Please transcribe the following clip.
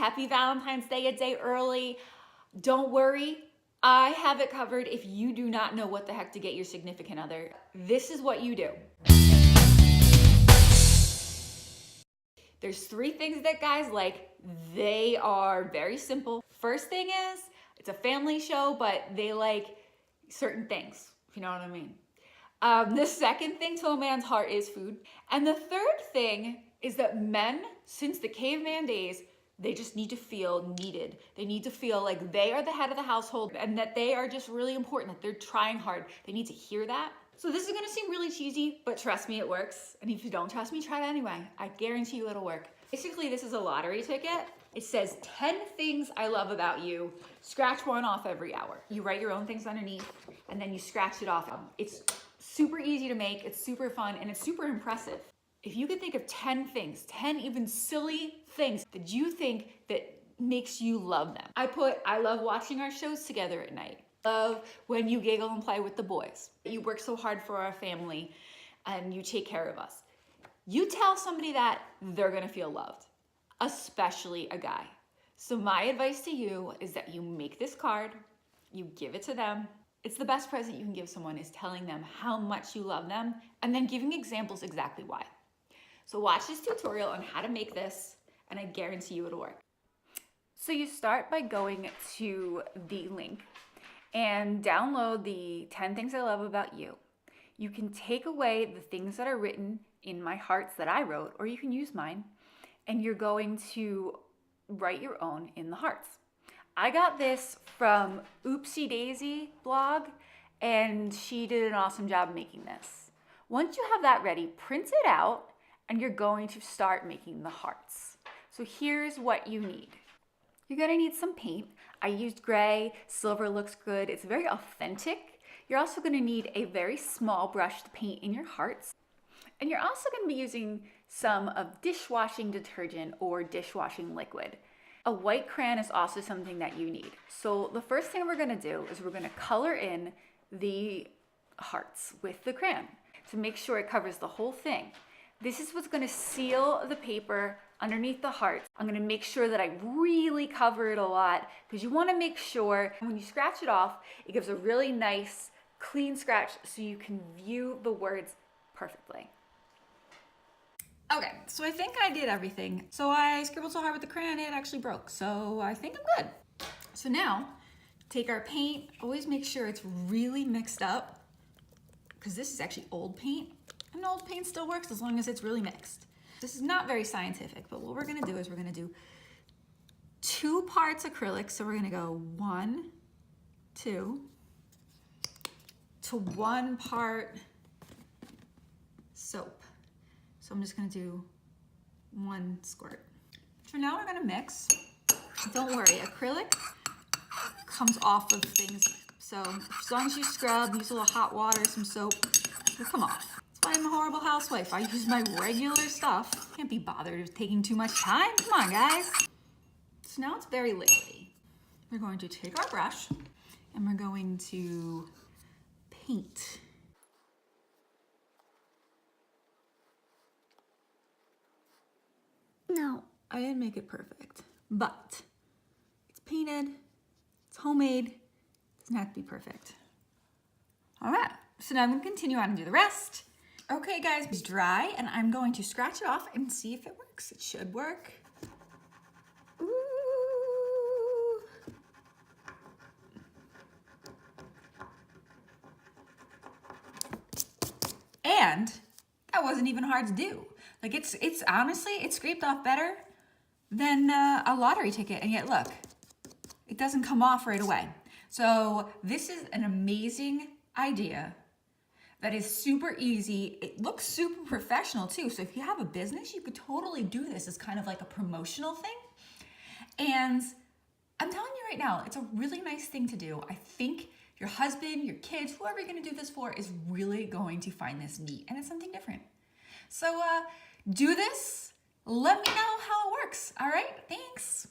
happy Valentine's Day a day early. Don't worry, I have it covered if you do not know what the heck to get your significant other. This is what you do. There's 3 things that guys like. They are very simple. First thing is, it's a family show, but they like certain things, if you know what I mean. The second thing to a man's heart is food. And the third thing is that men, since the caveman days, they just need to feel needed. They need to feel like they are the head of the household and that they are just really important, that they're trying hard. They need to hear that. So this is gonna seem really cheesy, but trust me, it works. And if you don't trust me, try it anyway. I guarantee you it'll work. Basically, this is a lottery ticket. It says 10 things I love about you. Scratch one off every hour. You write your own things underneath and then you scratch it off. It's super easy to make, it's super fun, and it's super impressive. If you could think of 10 things, 10 even silly things that you think that makes you love them. I love watching our shows together at night. Love when you giggle and play with the boys. You work so hard for our family and you take care of us. You tell somebody that, they're gonna feel loved, especially a guy. So my advice to you is that you make this card, you give it to them. It's the best present you can give someone, is telling them how much you love them and then giving examples exactly why. So watch this tutorial on how to make this and I guarantee you it'll work. So you start by going to the link and download the 10 things I love about you. You can take away the things that are written in my hearts that I wrote, or you can use mine, and you're going to write your own in the hearts. I got this from Oopsie Daisy blog, and she did an awesome job making this. Once you have that ready, print it out, and you're going to start making the hearts. So here's what you need. You're gonna need some paint. I used gray, silver looks good. It's very authentic. You're also gonna need a very small brush to paint in your hearts. And you're also gonna be using some of dishwashing detergent or dishwashing liquid. A white crayon is also something that you need. So the first thing we're gonna do is we're gonna color in the hearts with the crayon to make sure it covers the whole thing. This is what's gonna seal the paper underneath the heart. I'm gonna make sure that I really cover it a lot because you wanna make sure when you scratch it off, it gives a really nice, clean scratch so you can view the words perfectly. Okay, so I think I did everything. So I scribbled so hard with the crayon, it actually broke. So I think I'm good. So now, take our paint, always make sure it's really mixed up because this is actually old paint. And old paint still works as long as it's really mixed. This is not very scientific, but what we're gonna do is we're gonna do 2 parts acrylic. So we're gonna go 1, 2, to 1 part soap. So I'm just gonna do 1 squirt. So now we're gonna mix. Don't worry, acrylic comes off of things. So as long as you scrub, use a little hot water, some soap, it'll come off. That's why I'm a horrible housewife. I use my regular stuff. Can't be bothered with taking too much time. Come on, guys. So now it's very liquidy. We're going to take our brush and we're going to paint. No, I didn't make it perfect, but it's painted, it's homemade, it doesn't have to be perfect. All right, so now I'm gonna continue on and do the rest. Okay guys, it's dry and I'm going to scratch it off and see if it works. It should work. Ooh. And that wasn't even hard to do. Like it's honestly, it scraped off better than a lottery ticket. And yet look, it doesn't come off right away. So this is an amazing idea that is super easy. It looks super professional too. So if you have a business, you could totally do this as kind of like a promotional thing. And I'm telling you right now, it's a really nice thing to do. I think your husband, your kids, whoever you're gonna do this for is really going to find this neat and it's something different. So do this, let me know how it works. All right, thanks.